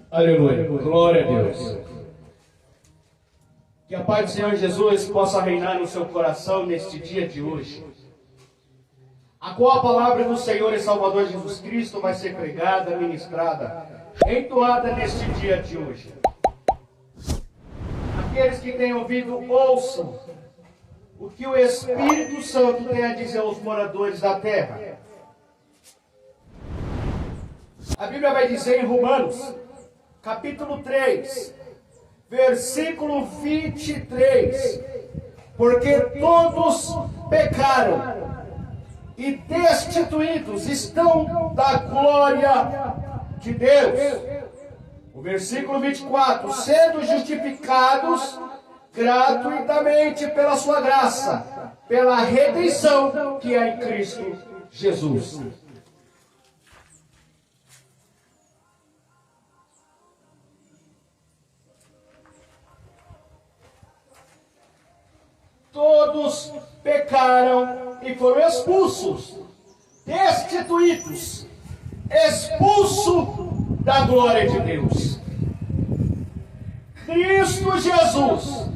Aleluia. Glória a Deus. Que a paz do Senhor Jesus possa reinar no seu coração neste dia de hoje, a qual a palavra do Senhor e Salvador Jesus Cristo vai ser pregada, ministrada, entoada neste dia de hoje. Aqueles que têm ouvido, ouçam o que o Espírito Santo tem a dizer aos moradores da terra. A Bíblia vai dizer em Romanos, capítulo 3, versículo 23, porque todos pecaram e destituídos estão da glória de Deus. O versículo 24, sendo justificados gratuitamente pela sua graça, pela redenção que é em Cristo Jesus. Todos pecaram e foram expulsos, destituídos, expulsos da glória de Deus. Cristo Jesus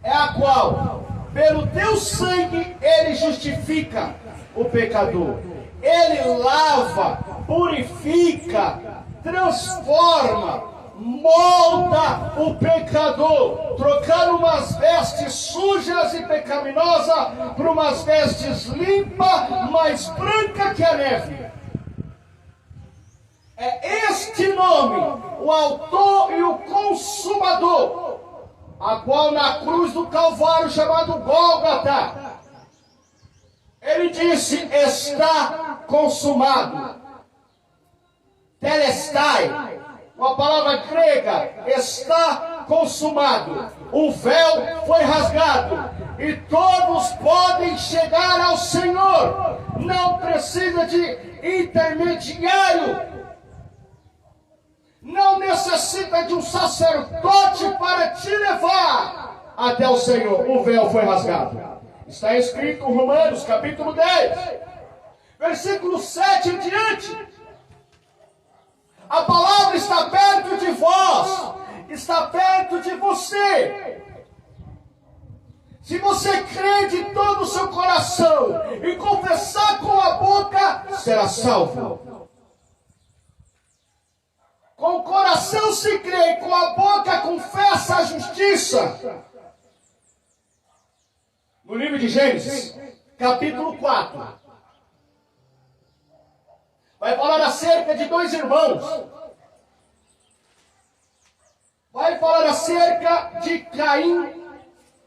é a qual, pelo teu sangue, Ele justifica o pecador. Ele lava, purifica, transforma, molda o pecador, trocando umas vestes sujas e pecaminosas por umas vestes limpas, mais branca que a neve. É este nome, o autor e o consumador, a qual na cruz do Calvário, chamado Gólgota, ele disse: está consumado. Telestai, uma palavra grega, está consumado. O véu foi rasgado e todos podem chegar ao Senhor. Não precisa de intermediário. Não necessita de um sacerdote para te levar até o Senhor. O véu foi rasgado. Está escrito em Romanos capítulo 10, versículo 7 em diante. A palavra está perto de vós, está perto de você. Se você crer de todo o seu coração e confessar com a boca, será salvo. Com o coração se crê e com a boca confessa a justiça. No livro de Gênesis, capítulo 4. Vai falar acerca de dois irmãos. Vai falar acerca de Caim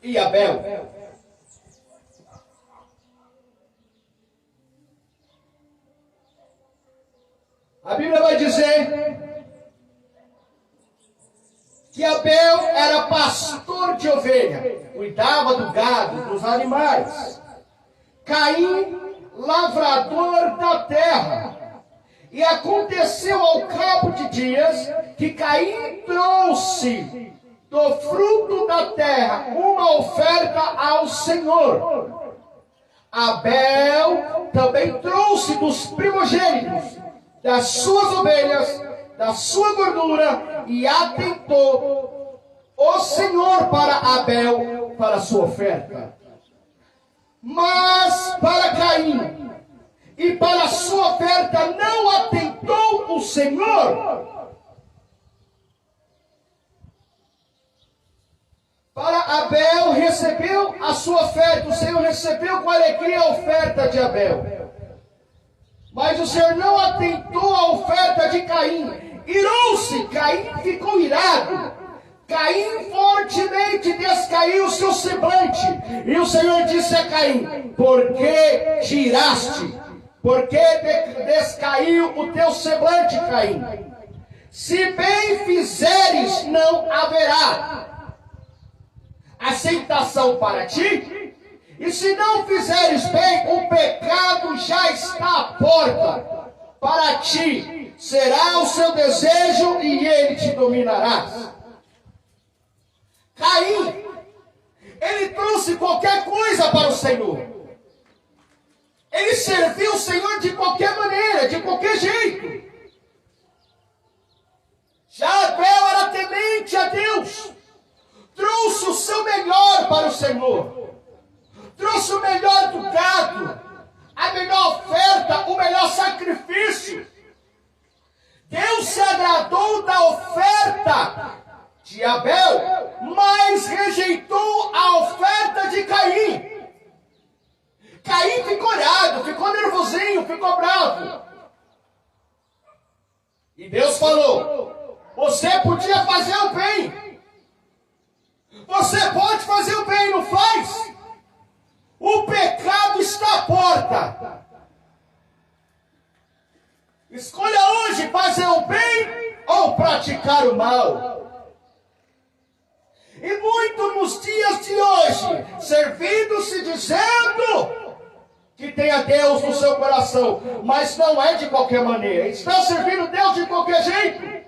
e Abel. A Bíblia vai dizer que Abel era pastor de ovelha, cuidava do gado, dos animais. Caim, lavrador da terra. E aconteceu ao cabo de dias que Caim trouxe do fruto da terra uma oferta ao Senhor. Abel também trouxe dos primogênitos, das suas ovelhas, da sua gordura, e atentou o Senhor para Abel, para a sua oferta. Mas para Caim e para a sua oferta não atentou o Senhor. Para Abel recebeu a sua oferta, o Senhor recebeu com alegria a oferta de Abel. Mas o Senhor não atentou à oferta de Caim. Irou-se, Caim ficou irado. Caim fortemente descaiu o seu semblante. E o Senhor disse a Caim: por que te iraste? Por que descaiu o teu semblante, Caim? Se bem fizeres, não haverá aceitação para ti. E se não fizeres bem, o pecado já está à porta. Para ti será o seu desejo e ele te dominará. Caim, ele trouxe qualquer coisa para o Senhor. Ele serviu o Senhor de qualquer maneira, de qualquer jeito. trouxe o melhor para o Senhor. Trouxe o melhor do gado, a melhor oferta, o melhor sacrifício. Deus se agradou da oferta de Abel, mas rejeitou a oferta de Caim. Caim ficou irado, ficou nervosinho, ficou bravo. E Deus falou: você podia fazer o bem. Você pode fazer o bem, não faz? O pecado está à porta. Escolha hoje fazer o bem ou praticar o mal. E muito nos dias de hoje, servindo-se dizendo que tem a Deus no seu coração, mas não é de qualquer maneira. Está servindo Deus de qualquer jeito.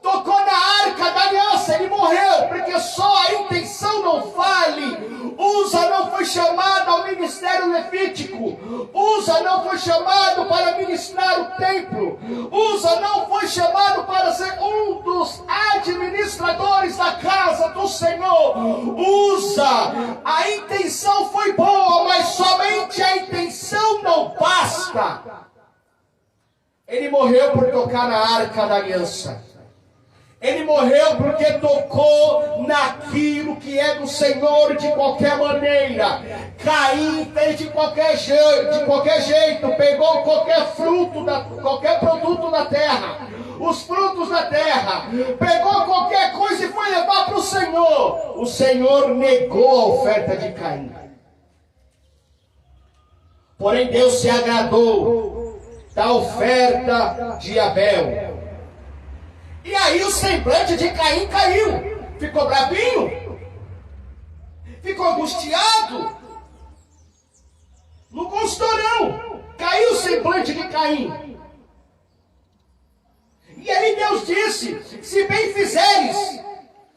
Tocou na arca da aliança, ele morreu, porque só a intenção não vale. Não foi chamado ao ministério levítico. Não foi chamado para ministrar o templo. Não foi chamado para ser um dos administradores da casa do Senhor. A intenção foi boa, mas somente a intenção não basta. Ele morreu por tocar na arca da aliança. Ele morreu porque tocou naquilo que é do Senhor de qualquer maneira. Caim fez de qualquer jeito, pegou qualquer produto da terra, os frutos da terra, pegou qualquer coisa e foi levar para o Senhor. O Senhor negou a oferta de Caim. Porém Deus se agradou da oferta de Abel. E aí o semblante de Caim caiu. Ficou bravinho. Ficou angustiado. Não gostou não. Caiu o semblante de Caim. E aí Deus disse: se bem fizeres,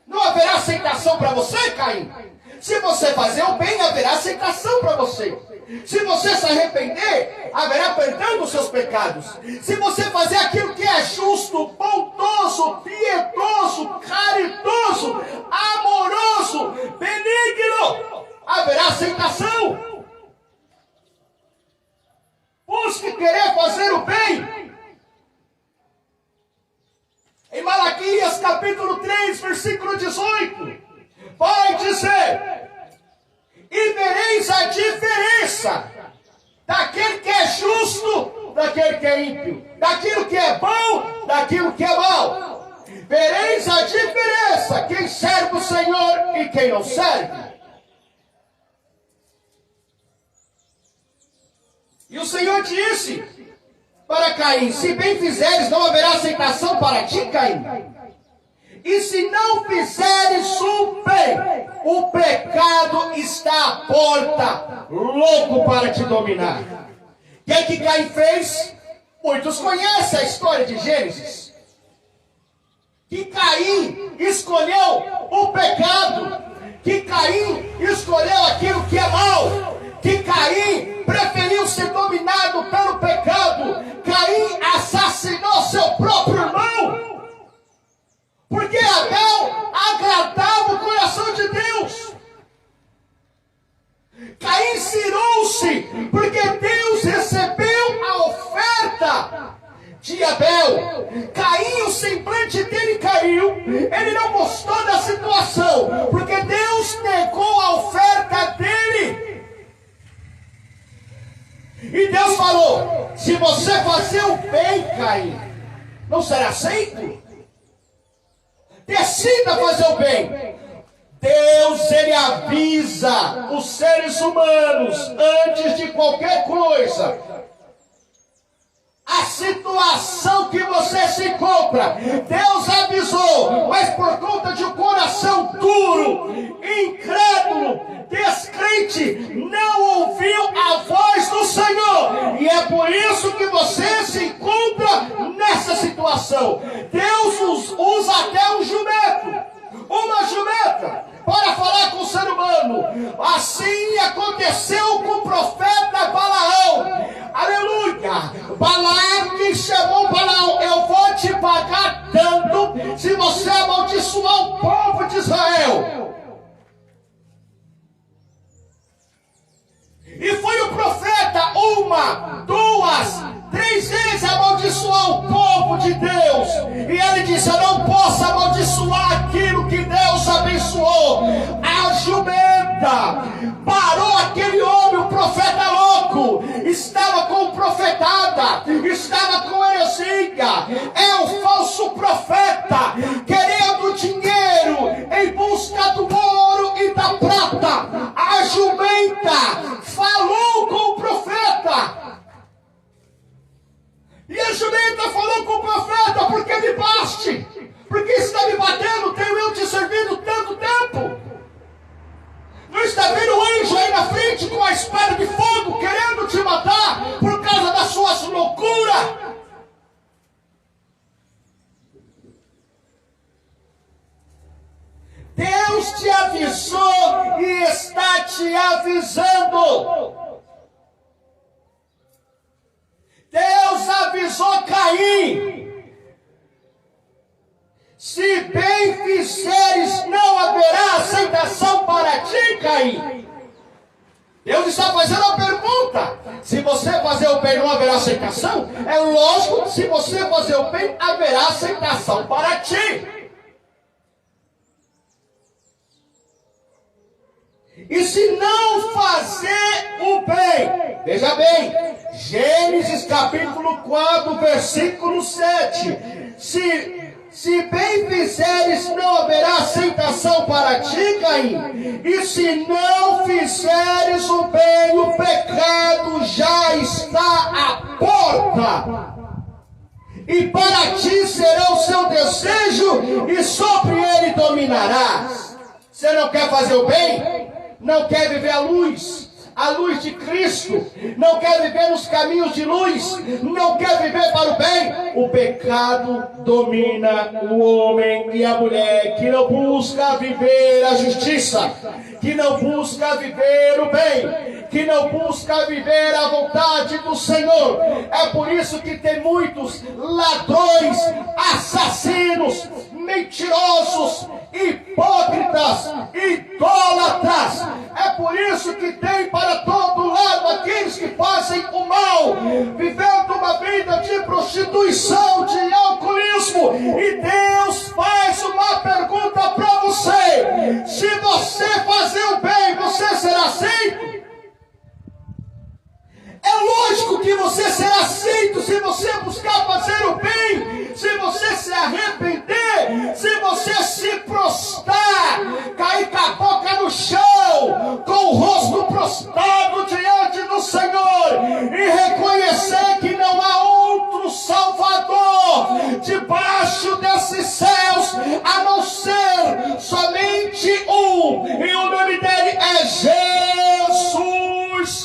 não haverá aceitação para você, Caim. Se você fazer o bem, haverá aceitação para você. Se você se arrepender, haverá perdão dos seus pecados. Se você fazer aquilo que é justo, bondoso, piedoso, caridoso, amoroso, benigno, haverá aceitação. Busque querer fazer o bem. Em Malaquias capítulo 3, versículo 18, vai dizer: e vereis a diferença daquele que é justo, daquele que é ímpio, daquilo que é bom, daquilo que é mal. Vereis a diferença, quem serve o Senhor e quem não serve. E o Senhor disse para Caim: se bem fizeres, não haverá aceitação para ti, Caim. E se não fizeres o bem, o pecado está à porta, louco para te dominar. O que Caim fez? Muitos conhecem a história de Gênesis. Que Caim escolheu o pecado. Que Caim escolheu aquilo que é mal. Que Caim preferiu ser dominado pelo pecado. Caim assassinou seu próprio irmão. Porque Abel agradava o coração de Deus. Caim cirou-se, porque Deus recebeu a oferta de Abel. Caim, o semblante dele caiu. Ele não gostou da situação, porque Deus negou a oferta dele. E Deus falou: se você fazer o bem, Caim, não será aceito? Decida fazer o bem. Deus, ele avisa os seres humanos antes de qualquer coisa. A situação que você se encontra, Deus avisou, mas por conta de um coração duro, incrédulo, descrente, não ouviu a voz do Senhor. E é por isso que você se encontra nessa situação. Deus usa até um jumento, uma jumenta, para falar com o ser humano. Assim aconteceu com o profeta Balaão. Aleluia! Balaão que chamou Balaão: eu vou te pagar tanto se você amaldiçoar o povo de Israel. E foi o profeta 1, 2, 3 vezes amaldiçoar o povo de Deus. E ele disse: eu não posso amaldiçoar aquilo que Deus abençoou. A jumenta parou aquele homem, o profeta louco. Estava com profetada, estava com heresia. É um falso profeta, querendo dinheiro em busca do ouro e da prata. A jumenta falou com o profeta. E a jumenta falou com o profeta: porque me baste, porque está me batendo, tenho eu te servido tanto tempo. Não está vendo o anjo aí na frente com a espada de fogo, querendo te matar por causa das suas loucuras? Deus te avisou e está te avisando. Deus avisou Caim: se bem fizeres, não haverá aceitação para ti, Caim. Deus está fazendo a pergunta: se você fazer o bem, não haverá aceitação? É lógico que se você fazer o bem, haverá aceitação para ti. E se não fazer o bem, veja bem, Gênesis capítulo 4, versículo 7. Se bem fizeres, não haverá aceitação para ti, Caim. E se não fizeres o bem, o pecado já está à porta. E para ti será o seu desejo, e sobre ele dominarás. Você não quer fazer o bem? Não quer viver a luz de Cristo, não quer viver nos caminhos de luz, não quer viver para o bem? O pecado domina o homem e a mulher que não busca viver a justiça, que não busca viver o bem, que não busca viver a vontade do Senhor. É por isso que tem muitos ladrões, assassinos, mentirosos, hipócritas, idólatras. É por isso que tem para todo lado aqueles que fazem o mal, vivendo uma vida de prostituição, de alcoolismo. E Deus faz uma pergunta para você: se você fazer o bem, você será aceito? É lógico que você será aceito se você buscar fazer o bem, se você se arrepender, se você se prostrar, cair com a boca no chão, com o rosto prostrado diante do Senhor e reconhecer que não há outro Salvador debaixo desses céus a não ser somente um, e o nome dele é Jesus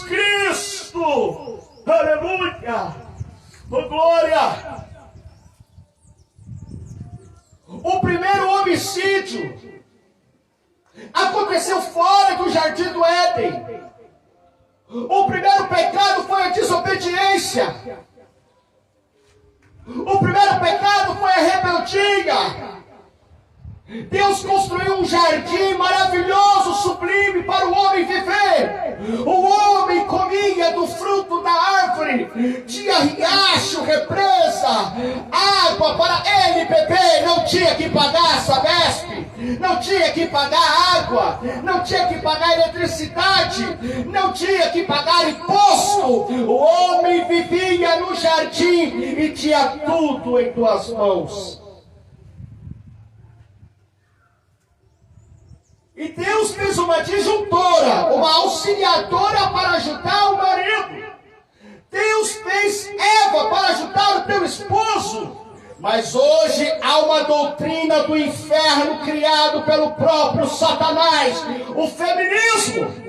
Cristo. Aleluia! Oh, glória! O primeiro homicídio aconteceu fora do jardim do Éden. O primeiro pecado foi a desobediência. O primeiro pecado foi a rebeldia. Deus construiu um jardim maravilhoso, sublime para o homem viver. O homem comia do fruto da árvore, tinha riacho, represa, água para ele beber. Não tinha que pagar Sabesp, não tinha que pagar água, não tinha que pagar eletricidade, não tinha que pagar imposto. O homem vivia no jardim e tinha tudo em tuas mãos. E Deus fez uma disjuntora, uma auxiliadora para ajudar o marido. Deus fez Eva para ajudar o teu esposo. Mas hoje há uma doutrina do inferno criado pelo próprio Satanás, o feminismo.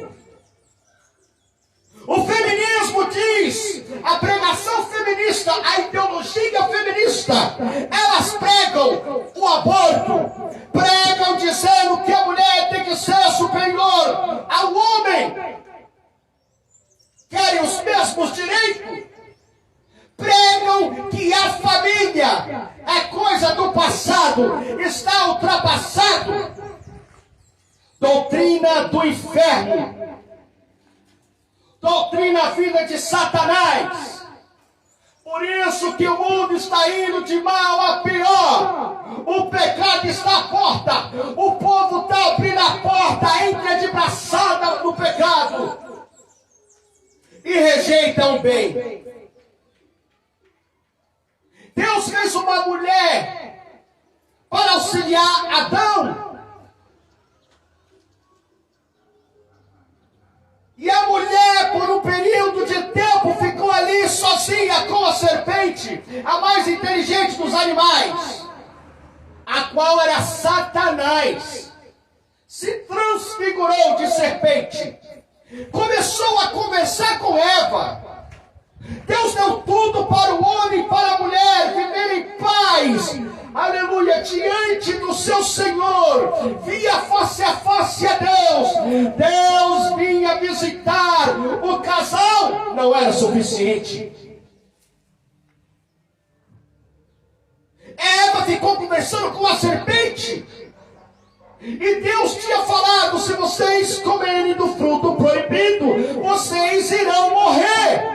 O feminismo diz, a pregação feminista, a ideologia feminista, elas pregam o aborto, pregam dizendo que a mulher tem que ser superior ao homem, querem os mesmos direitos, pregam que a família é coisa do passado. pecado está ultrapassado. Doutrina do inferno. Doutrina vinda de Satanás. Por isso que o mundo está indo de mal a pior. O pecado está à porta. O povo está abrindo a porta, entra de braçada no pecado e rejeita o bem. Deus fez uma mulher para auxiliar Adão. E a mulher, por um período de tempo, ficou ali sozinha com a serpente, a mais inteligente dos animais, a qual era Satanás. Se transfigurou de serpente. Começou a conversar com Eva. Deus deu tudo para o homem e para a mulher viver em paz, aleluia, diante do seu Senhor, via face a face a Deus. Deus vinha visitar o casal, não era suficiente. Eva ficou conversando com a serpente. E Deus tinha falado: se vocês comerem do fruto proibido, vocês irão morrer.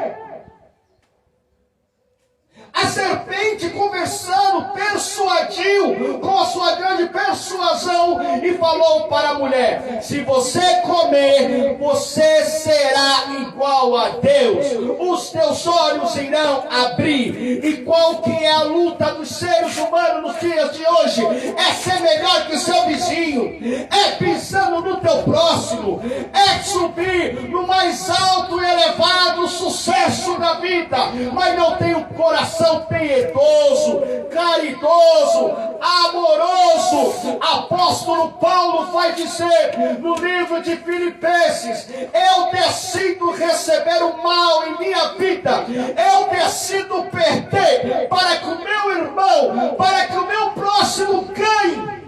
A serpente, conversando, persuadiu com a sua grande persuasão e falou para a mulher: se você comer, você será igual a Deus. Os teus olhos irão abrir. E qual que é a luta dos seres humanos nos dias de hoje? É ser melhor que o seu vizinho, é pensando no teu próximo, é subir no mais alto e elevado sucesso da vida, mas não tem o coração piedoso, caridoso, amoroso. Apóstolo Paulo vai dizer no livro de Filipenses: eu decido receber o mal em minha vida, eu decido perder para que o meu irmão, para que o meu próximo ganhe.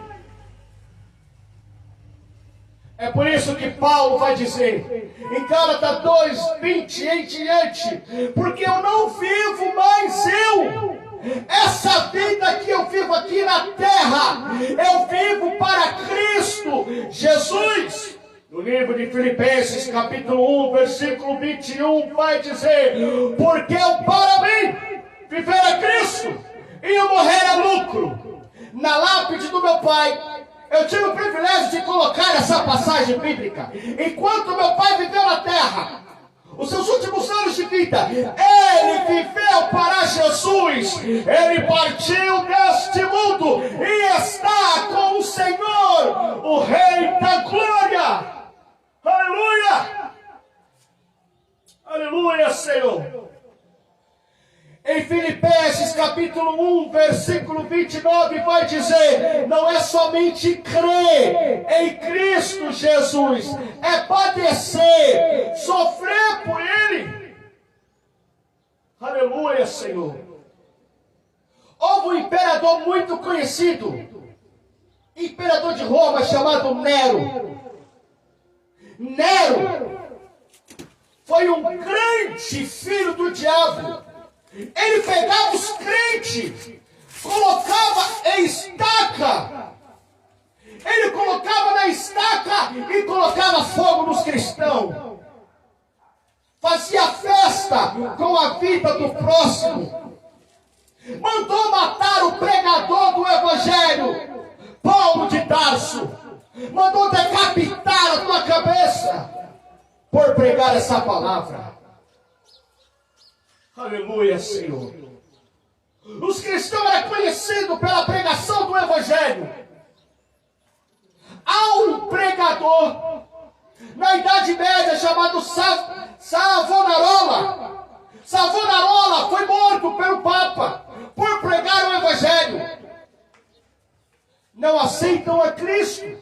É por isso que Paulo vai dizer em Gálatas 2:20 em diante: porque eu não vivo mais eu, essa vida que eu vivo aqui na terra, eu vivo para Cristo Jesus. No livro de Filipenses, capítulo 1, versículo 21, vai dizer: porque eu, para mim, viver é Cristo e eu morrer é lucro. Na lápide do meu pai, eu tive o privilégio de colocar essa passagem bíblica. Enquanto meu pai viveu na terra, os seus últimos anos de vida, ele viveu para Jesus. Ele partiu deste mundo e está com o Senhor, o Rei da Glória. Aleluia! Aleluia, Senhor! Em Filipenses capítulo 1, versículo 29, vai dizer: não é somente crer em Cristo Jesus, é padecer, sofrer por Ele. Aleluia, Senhor. Houve um imperador muito conhecido, imperador de Roma, chamado Nero. Nero foi um grande filho do diabo. Ele pegava os crentes, colocava em estaca. Ele colocava na estaca e colocava fogo nos cristãos. Fazia festa com a vida do próximo. Mandou matar o pregador do Evangelho, Paulo de Tarso. Mandou decapitar a tua cabeça por pregar essa palavra. Aleluia, Senhor. Os cristãos eram conhecidos pela pregação do Evangelho. Há um pregador na Idade Média chamado Savonarola. Savonarola foi morto pelo Papa por pregar o Evangelho. Não aceitam a Cristo.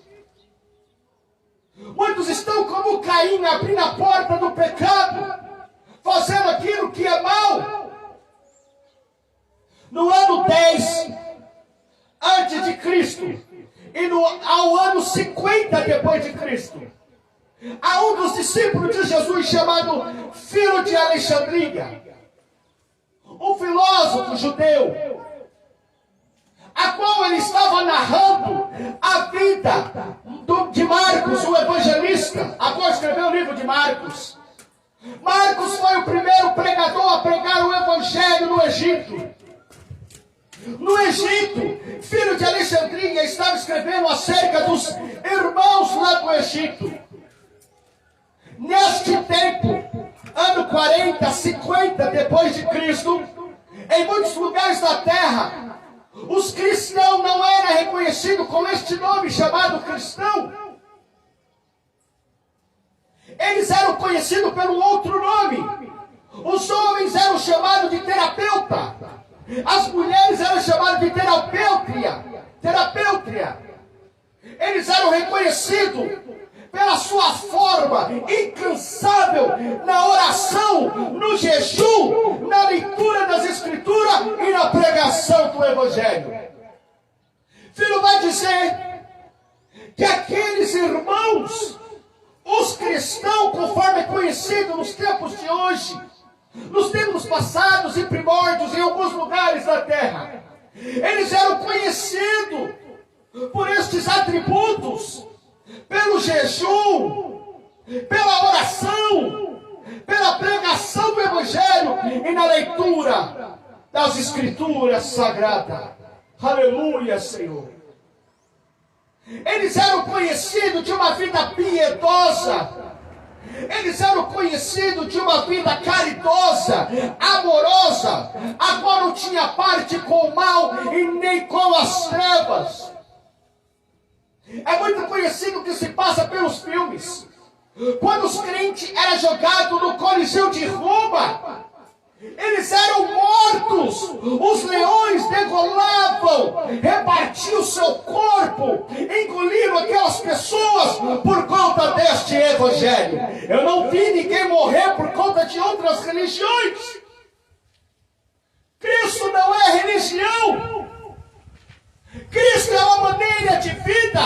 Muitos estão como Caim, abrindo a porta do pecado, fazendo aquilo que é mal. No ano 10 antes de Cristo e ao ano 50 depois de Cristo, há um dos discípulos de Jesus chamado Filo de Alexandria, um filósofo judeu. a qual ele estava narrando a vida de Marcos, o evangelista, a qual escreveu o livro de Marcos. Marcos foi o primeiro pregador a pregar o evangelho no Egito. No Egito, filho de Alexandria estava escrevendo acerca dos irmãos lá do Egito. Neste tempo, ano 40, 50 depois de Cristo, em muitos lugares da terra, os cristãos não eram reconhecidos com este nome chamado cristão. Eles eram conhecidos pelo outro nome. Os homens eram chamados de terapeuta. As mulheres eram chamadas de terapêutria. Eles eram reconhecidos pela sua forma incansável na oração, no jejum, na leitura das Escrituras e na pregação do Evangelho. Filho, vai dizer que aqueles irmãos, os cristãos, conforme é conhecido nos tempos de hoje, nos tempos passados e primórdios em alguns lugares da terra, eles eram conhecidos por estes atributos, pelo jejum, pela oração, pela pregação do Evangelho e na leitura das Escrituras Sagradas. Aleluia, Senhor. Eles eram conhecidos de uma vida piedosa. Eles eram conhecidos de uma vida caridosa, amorosa, a qual não tinha parte com o mal e nem com as trevas. É muito conhecido o que se passa pelos filmes. Quando os crentes eram jogados no Coliseu de Roma, eles eram mortos. Os leões degolavam, repartiam o seu corpo, engoliram aquelas pessoas por conta deste evangelho. Eu não vi ninguém morrer por conta de outras religiões. Cristo não é religião. Cristo é uma maneira de vida.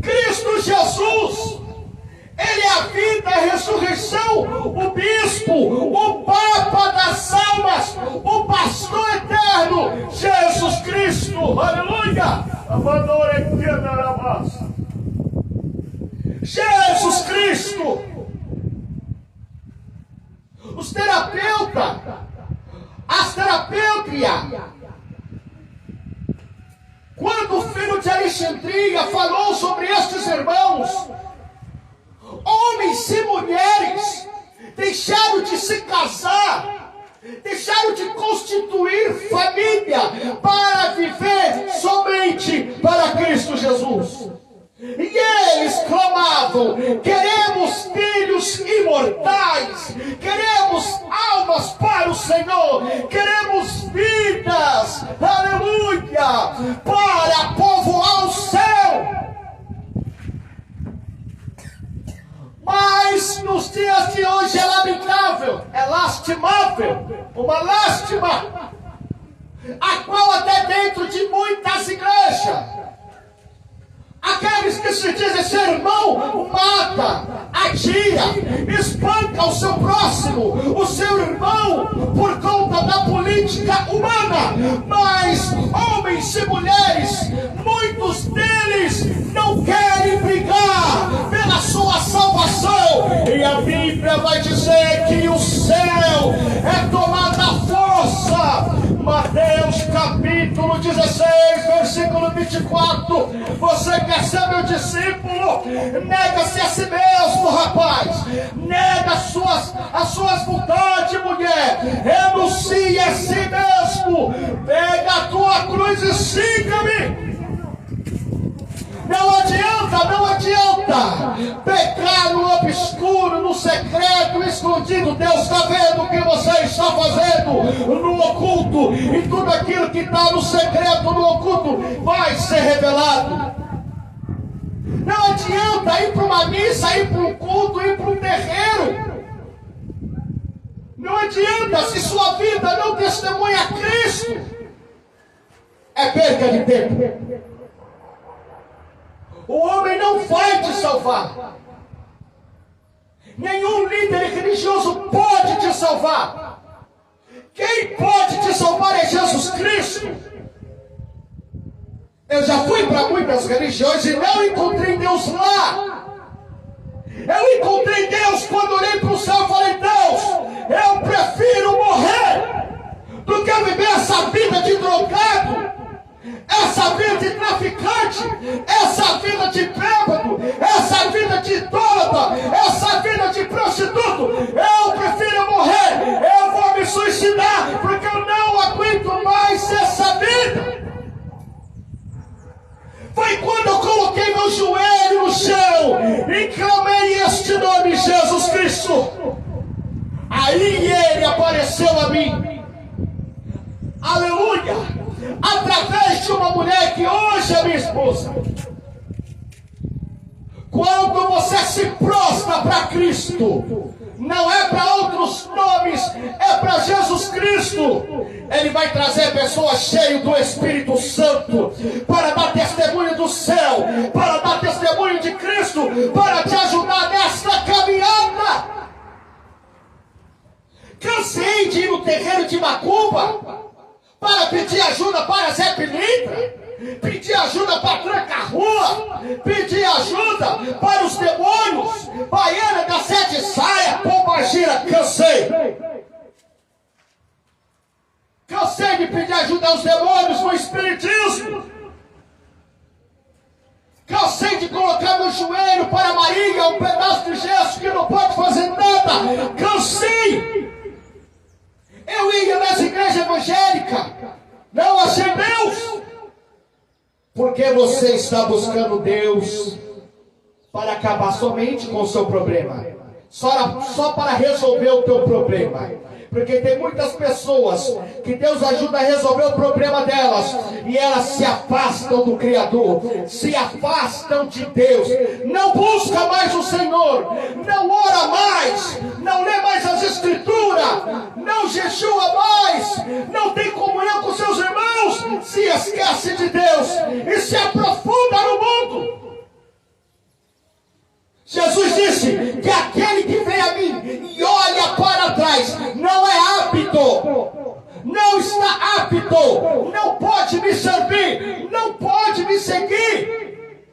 Cristo Jesus, Ele é a vida, a ressurreição, o bispo, o papa das almas, o pastor eterno, Jesus Cristo. Aleluia! Jesus Cristo. Os terapeutas, as terapêutrias. Quando o filho de Alexandria falou sobre estes irmãos, homens e mulheres deixaram de se casar, deixaram de constituir família para viver somente para Cristo Jesus. E eles clamavam: queremos filhos imortais, queremos almas para o Senhor, queremos vidas, aleluia, para povoar o céu. Mas nos dias de hoje é lamentável, é lastimável, uma lástima, a qual até dentro de muitas igrejas, aqueles que se dizem ser irmão, mata, atira, espanca o seu próximo, o seu irmão, por conta da política humana. Mas homens e mulheres, muitos deles não querem brigar pela sua salvação. E a Bíblia vai dizer que o céu é tomado à força. Mateus capítulo 16, versículo 24. Você quer ser meu discípulo? Nega-se a si mesmo, rapaz. Nega as suas vontades, mulher. Renuncie a si mesmo. Pega a tua cruz e siga-me. Não adianta pecar no obscuro, no secreto, escondido. Deus está vendo o que você está fazendo no oculto, e tudo aquilo que está no secreto, no oculto, vai ser revelado. Não adianta ir para uma missa, ir para um culto, ir para um terreiro. Não adianta, se sua vida não testemunha Cristo, é perca de tempo. O homem não vai te salvar. Nenhum líder religioso pode te salvar. Quem pode te salvar é Jesus Cristo. Eu já fui para muitas religiões e não encontrei Deus lá. Eu encontrei Deus quando olhei para o céu e falei: Deus, eu prefiro morrer do que viver essa vida de drogado, essa vida de traficante, essa vida de bêbado, essa vida de idólatra, essa vida de prostituto. Eu prefiro morrer. Eu vou me suicidar porque eu não aguento mais essa vida. Foi quando eu coloquei meu joelho no chão e clamei este nome, Jesus Cristo. Aí ele apareceu a mim. Aleluia! Através de uma mulher que hoje é minha esposa. Quando você se prostra para Cristo, não é para outros nomes, é para Jesus Cristo. Ele vai trazer pessoas cheias do Espírito Santo para dar testemunho do céu, para dar testemunho de Cristo, para te ajudar nesta caminhada. Cansei de ir no terreiro de macumba para pedir ajuda para Zé Pilintra, pedir ajuda para tranca-rua, pedir ajuda para os demônios, baiana da sete saia, pombagira. Cansei de pedir ajuda aos demônios no espiritismo. Cansei de colocar meu joelho para Maria, um pedaço de gesso que não pode fazer nada. Cansei. Eu ia nas igrejas evangélicas, não achei Deus. Porque você está buscando Deus para acabar somente com o seu problema, só para resolver o teu problema. Porque tem muitas pessoas que Deus ajuda a resolver o problema delas e elas se afastam do Criador, se afastam de Deus, não busca mais o Senhor, não ora mais, não lê mais as Escrituras, não jejua mais, não tem comunhão com seus irmãos, se esquece de Deus e se aprofunda no mundo. Jesus disse que aquele que vem a mim e olha para trás não é apto, não está apto, não pode me servir, não pode me seguir,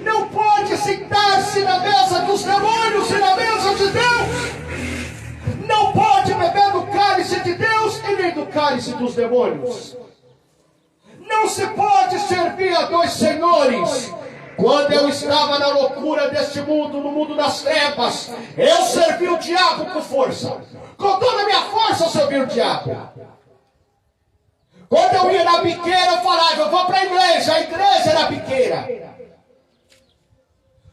não pode sentar-se na mesa dos demônios e na mesa de Deus, não pode beber do cálice de Deus e nem do cálice dos demônios. Não se pode servir a dois senhores. Quando eu estava na loucura deste mundo, no mundo das trevas, eu servi o diabo com força. Com toda a minha força eu servi o diabo. Quando eu ia na biqueira, eu falava: eu vou para a igreja era biqueira.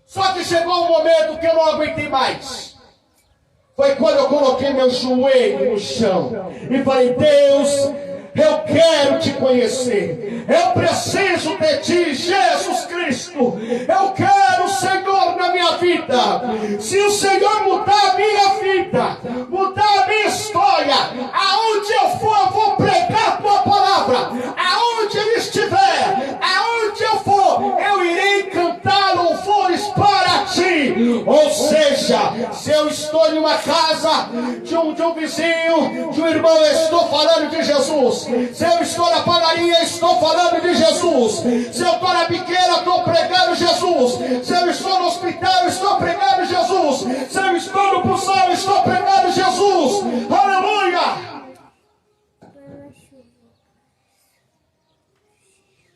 Só que chegou um momento que eu não aguentei mais. Foi quando eu coloquei meu joelho no chão e falei: Deus, eu quero te conhecer. Eu preciso de ti, Jesus Cristo. Eu quero o Senhor na minha vida. Se o Senhor mudar a minha vida, mudar a minha história, aonde eu for, eu vou pregar a tua palavra. Aonde ele estiver, aonde eu for, eu irei cantar louvores para ti. Ou seja, se eu estou em uma casa de um vizinho, de um irmão, eu estou falando de Jesus. Se eu estou na padaria, estou falando de Jesus. Se eu estou na biqueira, estou pregando Jesus. Se eu estou no hospital, estou pregando Jesus. Se eu estou no pulsão, estou pregando Jesus. Aleluia!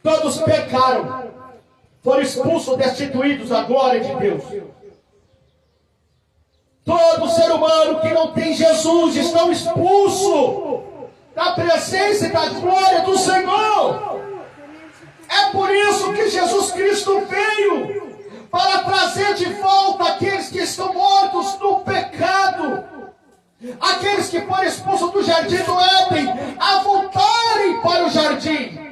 Todos pecaram, foram expulsos, destituídos da glória de Deus. Todo ser humano que não tem Jesus estão expulsos da presença e da glória do Senhor. É por isso que Jesus Cristo veio, para trazer de volta aqueles que estão mortos no pecado, aqueles que foram expulsos do jardim do Éden, a voltarem para o jardim.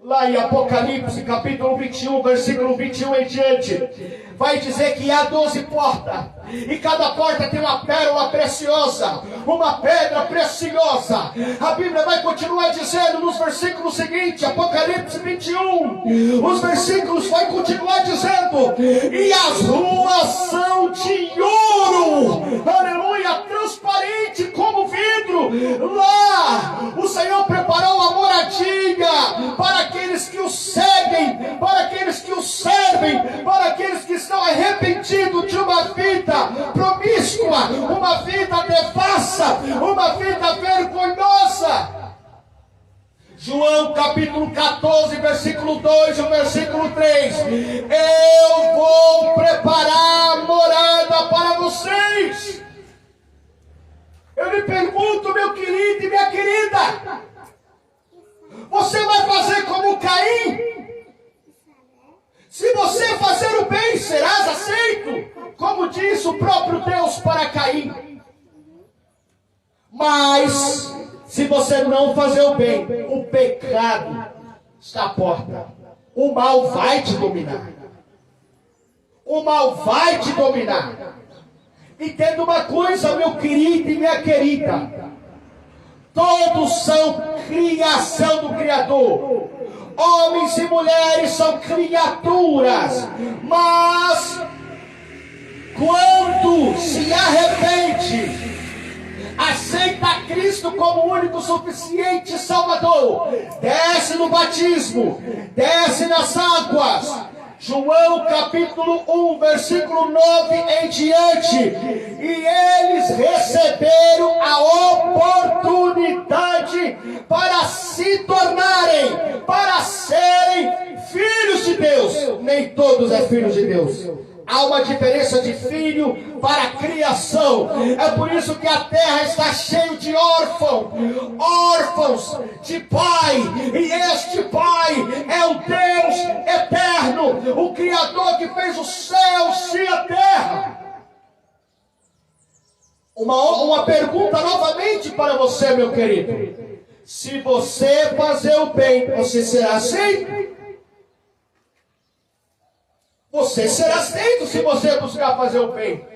Lá em Apocalipse, capítulo 21, versículo 21 em diante, vai dizer que há 12 portas, e cada porta tem uma pérola preciosa, uma pedra preciosa. A Bíblia vai continuar dizendo nos versículos seguintes, Apocalipse 21, os versículos vai continuar dizendo: e as ruas são de ouro, aleluia, transparente como vidro. Lá o Senhor preparou uma moradia para aqueles que o seguem, para aqueles que o servem, para aqueles que estão arrependidos de uma vida promíscua, uma vida devassa, uma vida vergonhosa. João capítulo 14, versículo 2 e versículo 3. Eu vou preparar morada para vocês. Eu lhe pergunto, meu querido e minha querida, você vai fazer como Caim? Se você fazer o bem, serás aceito, como diz o próprio Deus para Caim. Mas se você não fazer o bem, o pecado está à porta. O mal vai te dominar. O mal vai te dominar. Entenda uma coisa, meu querido e minha querida. Todos são criação do Criador. Homens e mulheres são criaturas. Mas quando se arrepende, aceita Cristo como único, suficiente Salvador, desce no batismo, desce nas águas. João capítulo 1, versículo 9 em diante. E eles receberam a oportunidade para se tornarem, para serem filhos de Deus. Nem todos são filhos de Deus. Há uma diferença de filho para criação. É por isso que a terra está cheia de órfãos de pai. E este pai é o Deus eterno, o Criador que fez os céus e a terra. Uma pergunta novamente para você, meu querido. Se você fazer o bem, você será aceito? Você será aceito se você buscar fazer o bem.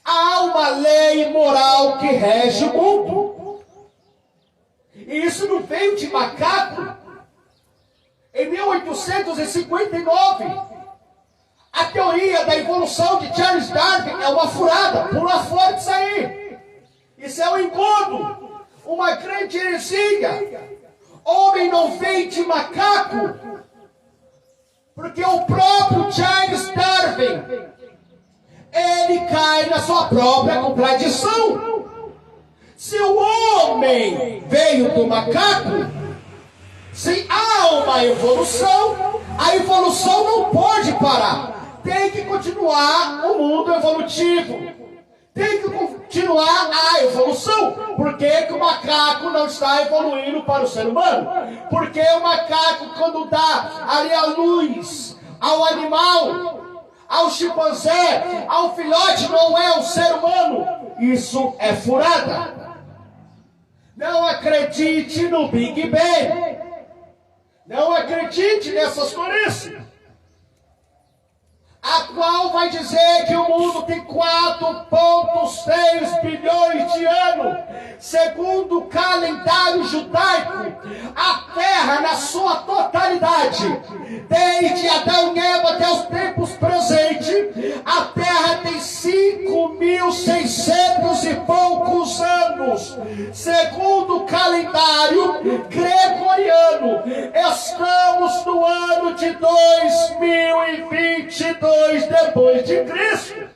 Há uma lei moral que rege o mundo. E isso não veio de macaco. Em 1859, a teoria da evolução de Charles Darwin é uma furada. Pula fora disso aí. Isso é um engodo, uma grande heresia. Homem não veio de macaco. Porque o próprio Charles Darwin, ele cai na sua própria contradição. Se o homem veio do macaco, se há uma evolução, a evolução não pode parar. Tem que continuar o mundo evolutivo. Tem que continuar a evolução. Por que o macaco não está evoluindo para o ser humano? Porque o macaco, quando dá ali a luz ao animal, ao chimpanzé, ao filhote, não é um ser humano. Isso é furada. Não acredite no Big Bang. Não acredite nessas coisas. A qual vai dizer que o mundo tem 4,6 bilhões de anos. Segundo o calendário judaico, a terra na sua totalidade, desde Adão e Eva até os tempos presentes, a terra tem 5.600 e poucos anos. Segundo o calendário gregoriano, estamos no ano de 2022 depois de Cristo.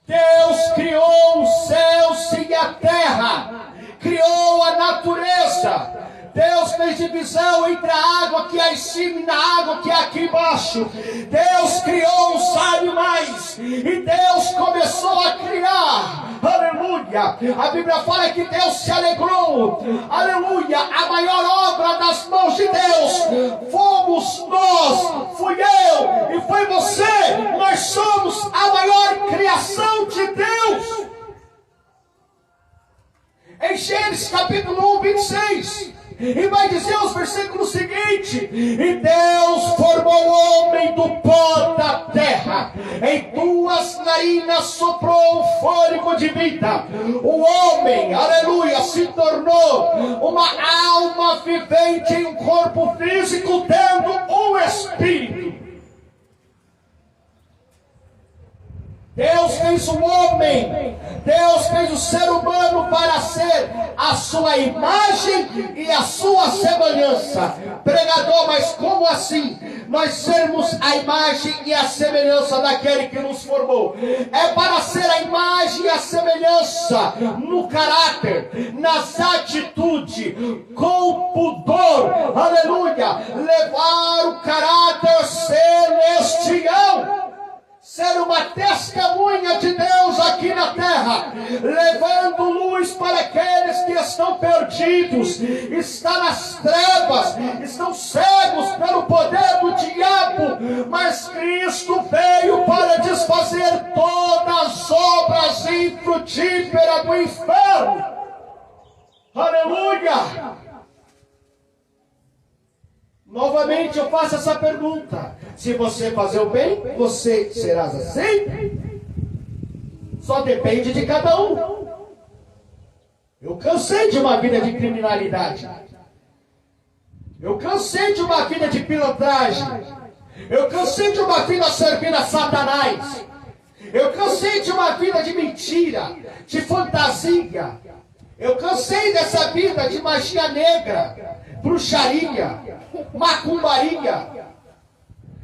Deus criou os céus e a terra, criou a natureza. Deus fez divisão entre a água que há em cima e na água que há aqui embaixo. Deus criou os animais e Deus começou a criar. Aleluia! A Bíblia fala que Deus se alegrou. Aleluia! A maior obra das mãos de Deus fomos nós, fui eu e foi você. Nós somos a maior criação de Deus. Em Gênesis capítulo 1, 26. E vai dizer os versículos seguintes: e Deus formou o homem do pó da terra, em tuas narinas soprou o fôlego de vida. O homem, aleluia, se tornou uma alma vivente em um corpo físico, tendo um espírito. Deus fez o homem, Deus fez o ser humano para ser a sua imagem e a sua semelhança. Pregador, mas como assim? Nós sermos a imagem e a semelhança daquele que nos formou. É para ser a imagem e a semelhança no caráter, nas atitudes, com pudor, aleluia, levar o caráter celestial. Ser uma testemunha de Deus aqui na terra, levando luz para aqueles que estão perdidos, estão nas trevas, estão cegos pelo poder do diabo, mas Cristo veio para desfazer todas as obras infrutíferas do inferno. Aleluia! Novamente eu faço essa pergunta: se você fazer o bem, você será assim? Só depende de cada um. Eu cansei de uma vida de criminalidade. Eu cansei de uma vida de pilantragem. Eu cansei de uma vida servindo a Satanás. Eu cansei de uma vida de mentira, de fantasia. Eu cansei dessa vida de magia negra, bruxaria, macumbaria.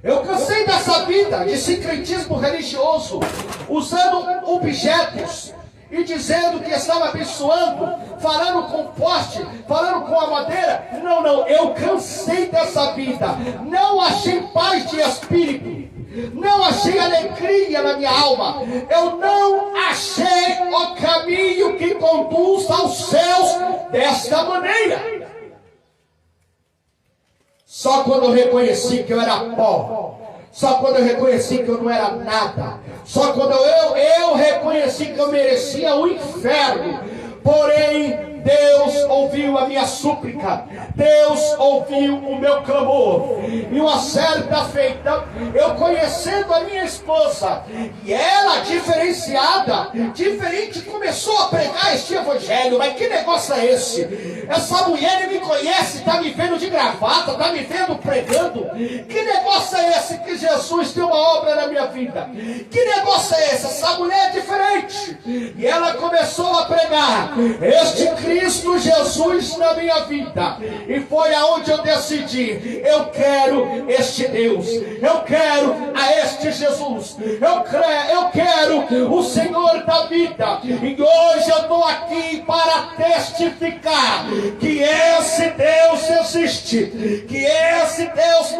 Eu cansei dessa vida de sincretismo religioso, usando objetos e dizendo que estava abençoando, falando com o poste, falando com a madeira. Não, eu cansei dessa vida. Não achei paz de espírito, não achei alegria na minha alma. Eu não achei o caminho que conduz aos céus desta maneira. Só quando eu reconheci que eu era pó, só quando eu reconheci que eu não era nada, só quando eu reconheci que eu merecia o inferno. Porém, Deus ouviu a minha súplica, Deus ouviu o meu clamor. E uma certa feita, eu conhecendo a minha esposa, e ela diferenciada, diferente, começou a pregar este evangelho. Mas que negócio é esse? Essa mulher me conhece, está me vendo de gravata, está me vendo pregando. Que negócio é esse que Jesus tem uma obra na minha vida? Que negócio é esse? Essa mulher é diferente. E ela começou a pregar este Cristo Jesus na minha vida. E foi aonde eu decidi: eu quero este Deus, eu quero a este Jesus, eu quero o Senhor da vida. E hoje eu estou aqui para testificar que esse Deus existe, que esse Deus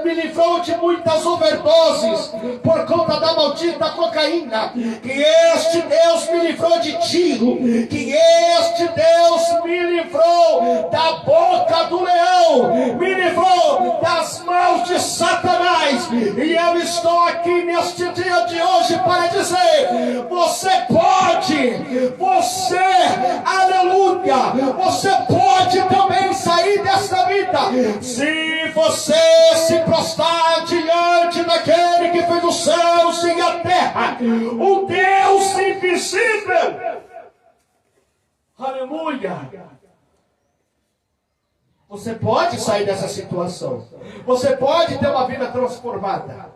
me livrou de muitas overdoses por conta da maldita cocaína, que este Deus me livrou de tiro, que este Deus me livrou da boca do leão, me livrou das mãos de Satanás. E eu estou aqui neste dia de hoje para dizer: você pode, aleluia, você pode também sair desta vida, se você se prostrar diante daquele que fez os céus e a terra, o Deus invisível. Aleluia! Você pode sair dessa situação. Você pode ter uma vida transformada.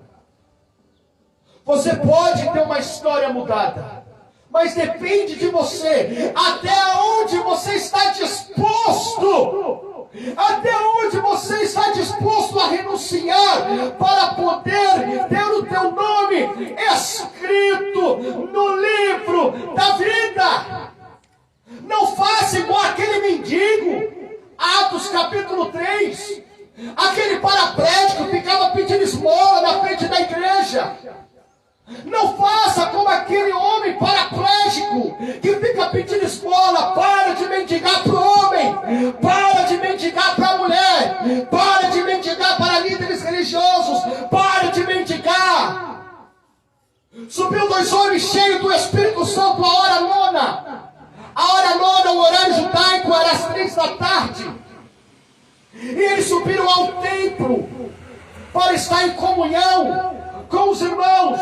Você pode ter uma história mudada. Mas depende de você. Até onde você está disposto? Até onde você está disposto a renunciar para poder ter o teu nome escrito no livro da vida? Não faça igual aquele mendigo, Atos capítulo 3, aquele paraplégico que ficava pedindo esmola na frente da igreja. Não faça como aquele homem paraplégico que fica pedindo esmola. Para de mendigar para o homem, para de mendigar para a mulher, para de mendigar para líderes religiosos, para de mendigar. Subiu 2 homens cheios do Espírito Santo a hora nona. A hora nona, o horário judaico, era às 3 da tarde. E eles subiram ao templo para estar em comunhão com os irmãos.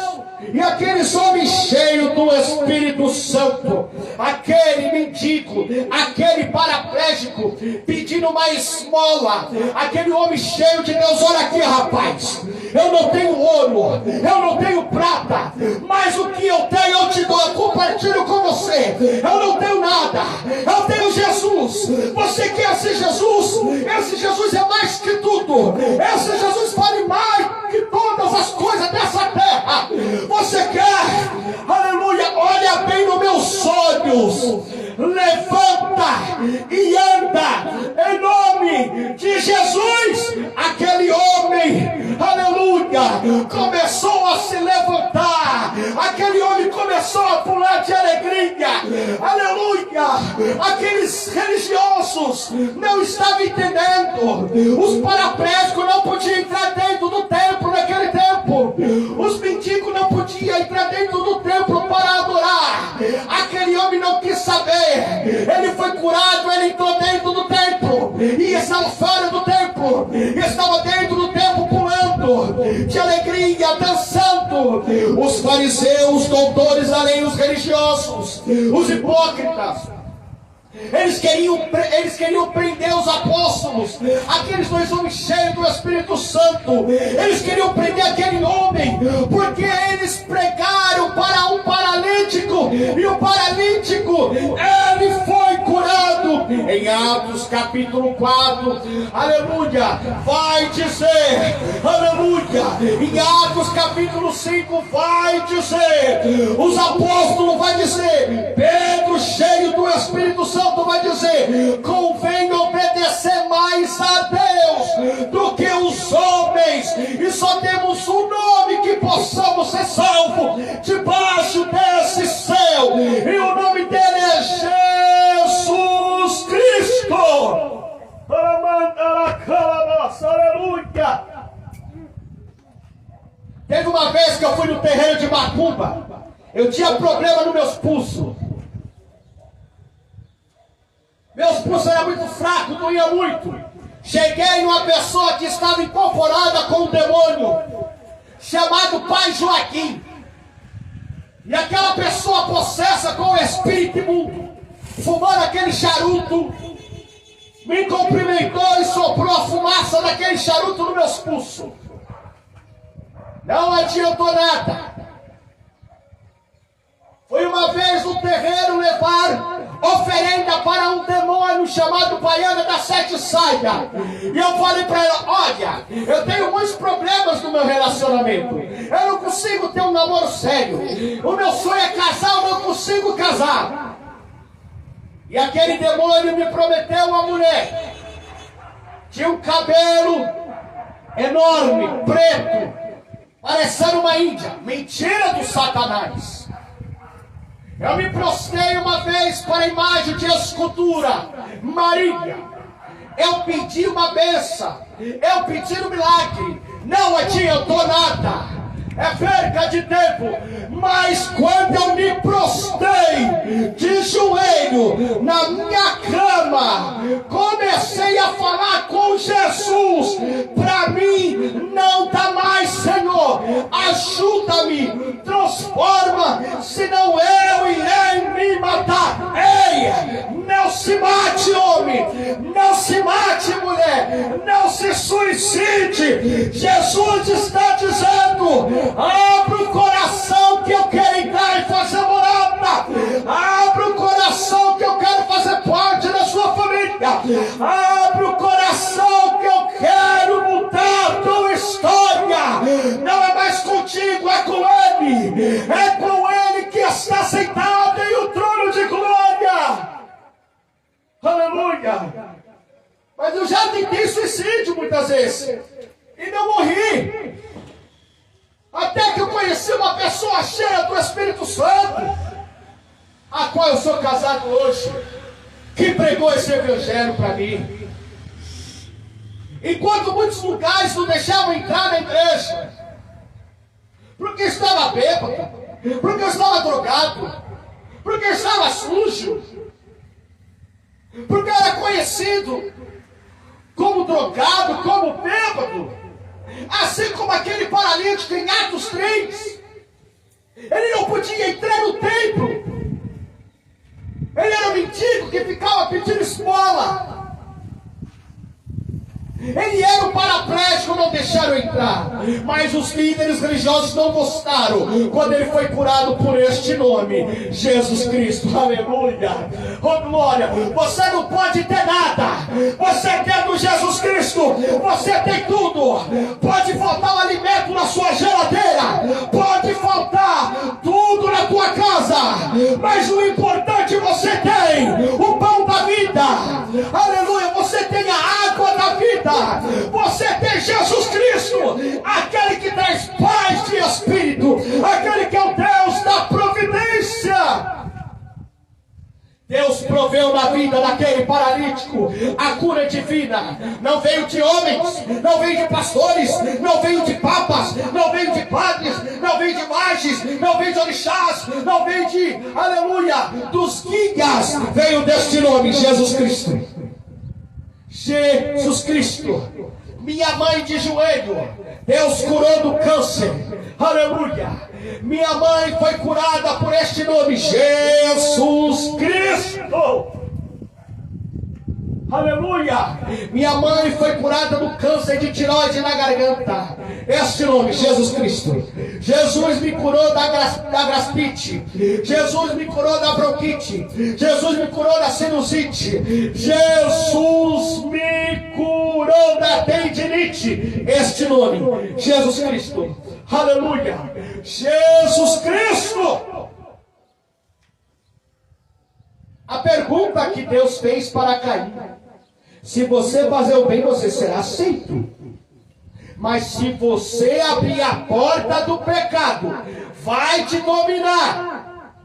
E aqueles homens cheios do Espírito Santo, aquele mendigo, aquele paraplégico, pedindo uma esmola, aquele homem cheio de Deus: olha aqui, rapaz, eu não tenho ouro, eu não tenho prata, mas o que eu tenho eu te dou, eu compartilho com você. Eu não tenho nada, eu tenho Jesus. Você quer esse Jesus? Esse Jesus é mais que tudo. Esse Jesus vale mais que todas as coisas dessa terra. Você quer? Aleluia, olha bem nos meus olhos, levanta e anda em nome de Jesus. Aquele homem, aleluia, começou a se levantar. Aquele homem começou a pular de alegria, aleluia. Aqueles religiosos não estavam entendendo. Os paraplégicos não podiam entrar dentro do templo naquele tempo. Os mendigos não podiam entrar dentro do templo para adorar. Aquele homem não quis saber. Ele foi curado, ele entrou dentro do templo e estava fora do templo, estava dentro do templo pulando de alegria, dançando. Os fariseus, doutores da lei, os religiosos, os hipócritas, eles queriam prender os apóstolos, aqueles dois homens cheios do Espírito Santo. Eles queriam prender aquele homem, porque eles pregaram para um paralítico, e o paralítico, ele foi curado. Em Atos capítulo 4, aleluia, vai dizer, aleluia. Em Atos capítulo 5 vai dizer, os apóstolos vai dizer, Pedro cheio do Espírito Santo vai dizer, convém obedecer mais a Deus do que os homens, e só temos um nome que possamos ser salvos debaixo desse céu, e o nome dele é Jesus Cristo. Aleluia. Teve uma vez que eu fui no terreiro de Macumba, eu tinha problema nos meus pulsos. Meus pulsos eram muito fracos, doía muito. Cheguei numa pessoa que estava incorporada com um demônio, chamado Pai Joaquim. E aquela pessoa possessa com o espírito imundo, fumando aquele charuto, me cumprimentou e soprou a fumaça daquele charuto nos meus pulsos. Não adiantou nada. Foi uma vez no terreiro levar oferenda para um demônio chamado Baiana das Sete Saias. E eu falei para ela, olha, eu tenho muitos problemas no meu relacionamento. Eu não consigo ter um namoro sério. O meu sonho é casar, eu não consigo casar. E aquele demônio me prometeu uma mulher. Tinha um cabelo enorme, preto, parecendo uma índia. Mentira do Satanás. Eu me prostrei uma vez para a imagem de escultura Maria. Eu pedi uma bênção, eu pedi um milagre, não adiantou nada. É perca de tempo. Mas quando eu me prostrei de joelho na minha cama, comecei a falar com Jesus. Para mim não dá mais, Senhor, ajuda-me, transforma, senão eu irei me matar. Ei, não se mate, homem, não se mate, mulher, não se suicide. Jesus está dizendo, abra o coração que eu quero entrar e fazer morada. Abra o coração que eu quero fazer parte da sua família. Abra o coração que eu quero mudar a tua história. Não é mais contigo, é com Ele. É com Ele que está sentado em um trono de glória. Aleluia. Mas eu já tentei suicídio muitas vezes e não morri. Até que eu conheci uma pessoa cheia do Espírito Santo, a qual eu sou casado hoje, que pregou esse evangelho para mim. Enquanto muitos lugares não deixavam entrar na igreja, porque estava bêbado, porque eu estava drogado, porque eu estava sujo, porque eu era conhecido como drogado, como bêbado. Assim como aquele paralítico em Atos 3, ele não podia entrar no templo. Ele era um mendigo que ficava pedindo esmola. Ele era um paraplégico, não deixaram entrar. Mas os líderes religiosos não gostaram quando ele foi curado por este nome, Jesus Cristo. Aleluia. Oh glória. Você não pode ter nada. Você tendo Jesus Cristo, você tem tudo. Pode faltar o alimento na sua geladeira, pode faltar tudo na tua casa, mas o importante você tem o pão da vida. Aleluia. Você tem a água da vida. Você tem Jesus Cristo, aquele que traz paz de espírito, aquele que é o Deus da providência. Deus proveu na vida daquele paralítico a cura divina. Não veio de homens, não veio de pastores, não veio de papas, não veio de padres, não veio de mages, não veio de orixás, não veio de, aleluia, dos guias. Veio deste nome, Jesus Cristo. Jesus Cristo. Minha mãe de joelho, Deus curou do câncer. Aleluia. Minha mãe foi curada por este nome, Jesus Cristo. Aleluia. Minha mãe foi curada do câncer de tireoide na garganta. Este nome, Jesus Cristo. Jesus me curou da gastrite. Jesus me curou da bronquite. Jesus me curou da sinusite. Jesus me curou da tendinite. Este nome, Jesus Cristo. Aleluia. Jesus Cristo. A pergunta que Deus fez para Caim: se você fazer o bem, você será aceito. Mas se você abrir a porta do pecado, vai te dominar.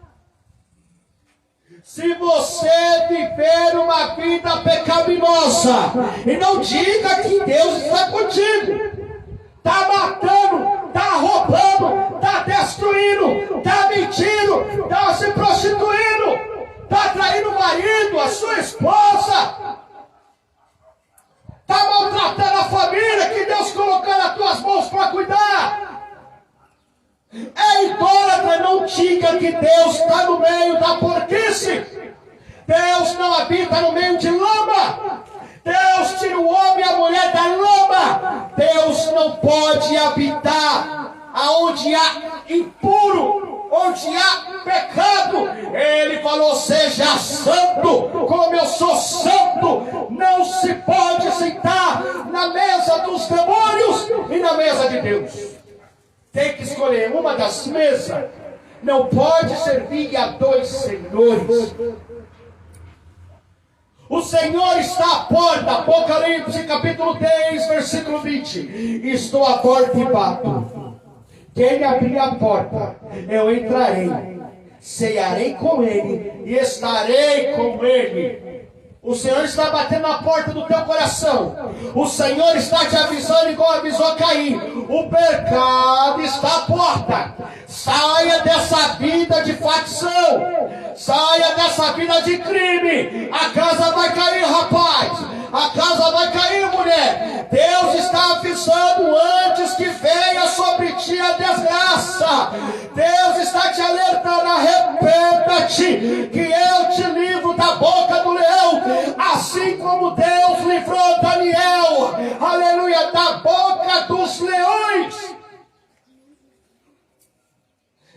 Se você viver uma vida pecaminosa, e não diga que Deus está contigo, está matando, está roubando, está destruindo, está mentindo, está se prostituindo, está traindo o marido, a sua esposa, está maltratando a família que Deus colocou nas tuas mãos para cuidar. É idólatra, não diga que Deus está no meio da porquice. Deus não habita no meio de lama. Deus tira o homem e a mulher da lama. Deus não pode habitar aonde há impuro, onde há pecado. Ele falou: seja santo, como eu sou santo. Não se pode sentar na mesa dos demônios e na mesa de Deus. Tem que escolher uma das mesas. Não pode servir a dois senhores. O Senhor está à porta. Apocalipse capítulo 10, versículo 20. Estou à porta e bato. Quem abrir a porta, eu entrarei, cearei com ele e estarei com ele. O Senhor está batendo na porta do teu coração. O Senhor está te avisando igual avisou Caim. O pecado está à porta. Saia dessa vida de facção. Saia dessa vida de crime. A casa vai cair, rapaz. A casa vai cair, mulher. Deus está avisando antes que venha sobre ti a desgraça. Deus está te alertando: arrependa-te, que eu te livro da boca do leão, assim como Deus livrou Daniel, aleluia, da boca dos leões.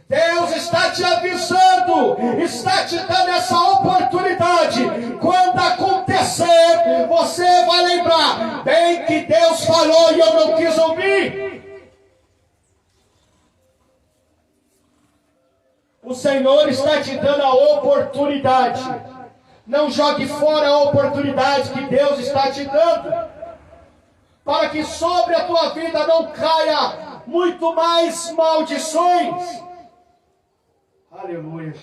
Deus está te avisando, está te dando essa oportunidade. Quando acontecer, você vai lembrar: bem que Deus falou e eu não quis ouvir. O Senhor está te dando a oportunidade. Não jogue fora a oportunidade que Deus está te dando, para que sobre a tua vida não caia muito mais maldições. Aleluia.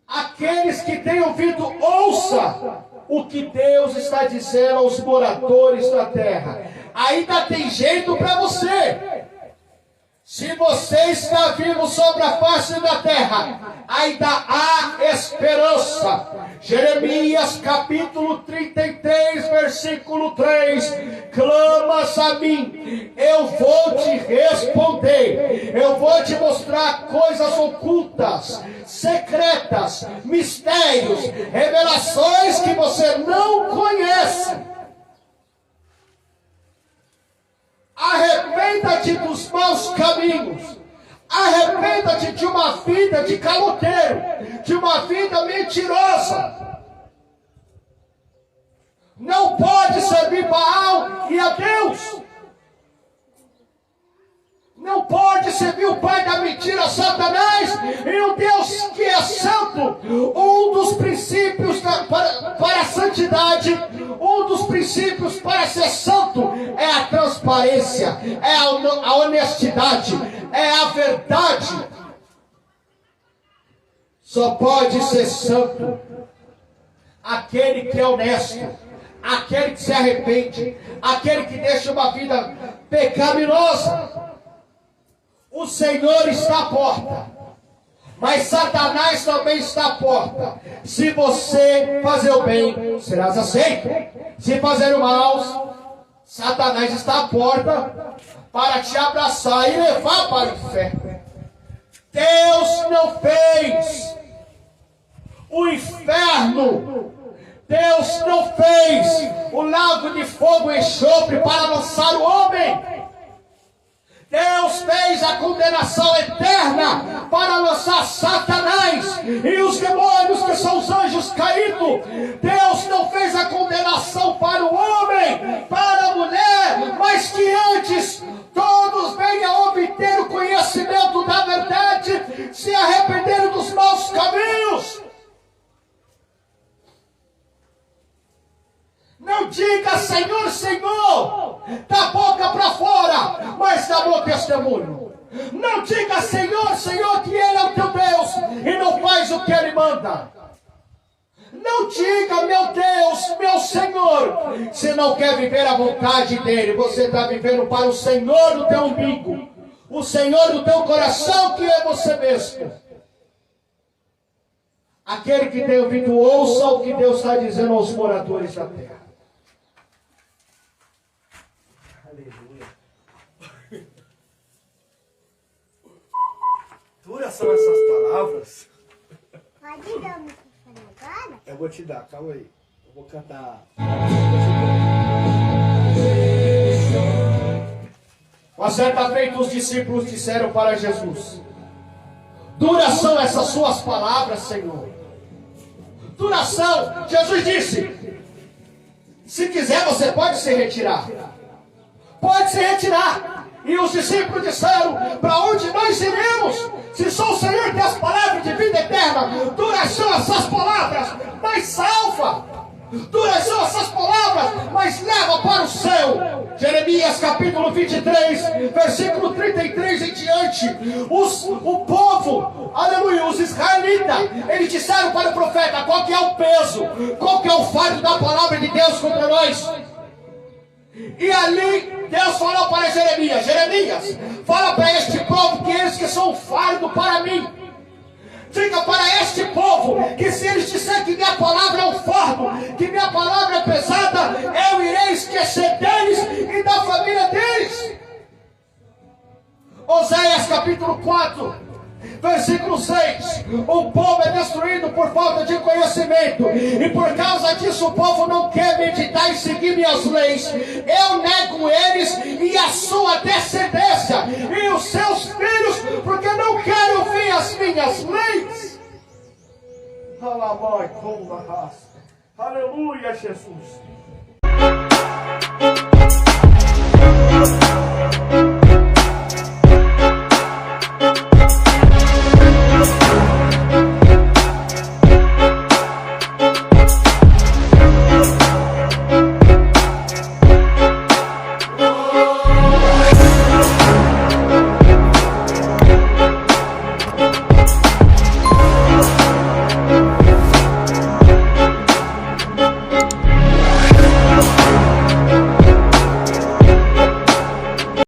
Aqueles que têm ouvido, ouça o que Deus está dizendo aos moradores da terra. Ainda tem jeito para você. Se você está vivo sobre a face da terra, ainda há esperança. Jeremias capítulo 33, versículo 3. Clamas a mim, eu vou te responder. Eu vou te mostrar coisas ocultas, secretas, mistérios, revelações que você não conhece. Arrependa-te dos maus caminhos. Arrependa-te de uma vida de caloteiro, de uma vida mentirosa. Não pode servir Baal e a Deus. Não pode servir o pai da mentira, Satanás, e o Deus que é santo. Um dos princípios para a santidade, um dos princípios para ser santo é a transparência, é a honestidade, é a verdade. Só pode ser santo aquele que é honesto, aquele que se arrepende, aquele que deixa uma vida pecaminosa. O Senhor está à porta, mas Satanás também está à porta. Se você fazer o bem, serás aceito. Se fazer o mal, Satanás está à porta para te abraçar e levar para o inferno. Deus não fez o inferno. Deus não fez o lago de fogo e enxofre para lançar o homem. Deus fez a condenação eterna para lançar Satanás e os demônios, que são os anjos caídos. Deus não fez a condenação para o homem, para a mulher, mas que antes todos venham obter o conhecimento da verdade, se arrependeram dos maus caminhos. Não diga Senhor, Senhor, da boca para fora, mas dá bom testemunho. Não diga Senhor, Senhor, que Ele é o teu Deus e não faz o que Ele manda. Não diga meu Deus, meu Senhor, se não quer viver a vontade dEle. Você está vivendo para o Senhor do teu umbigo, o Senhor do teu coração, que é você mesmo. Aquele que tem ouvido, ouça o que Deus está dizendo aos moradores da terra. Duras são essas palavras. Pode dar o microfone agora? Eu vou te dar, calma aí. Eu vou cantar. Uma certa feita os discípulos disseram para Jesus: duras são essas suas palavras, Senhor. Duração. Jesus disse: se quiser você pode se retirar. Pode se retirar. E os discípulos disseram: para onde nós iremos? Se só o Senhor tem as palavras de vida eterna. Duras são essas palavras, mas salva. Duras são essas palavras, mas leva para o céu. Jeremias capítulo 23, versículo 33 em diante. O povo, aleluia, os israelitas, eles disseram para o profeta: qual que é o peso, qual que é o fardo da palavra de Deus contra nós? E ali Deus falou para Jeremias: Jeremias, fala para este povo que eles que são um fardo para mim. Diga para este povo que se eles disserem que minha palavra é um fardo, que minha palavra é pesada, eu irei esquecer deles e da família deles. Oséias capítulo 4, versículo 6. O povo é destruído por falta de conhecimento, e por causa disso o povo não quer meditar e seguir minhas leis. Eu nego eles e a sua descendência e os seus filhos, porque não querem ouvir as minhas leis. Aleluia, Jesus.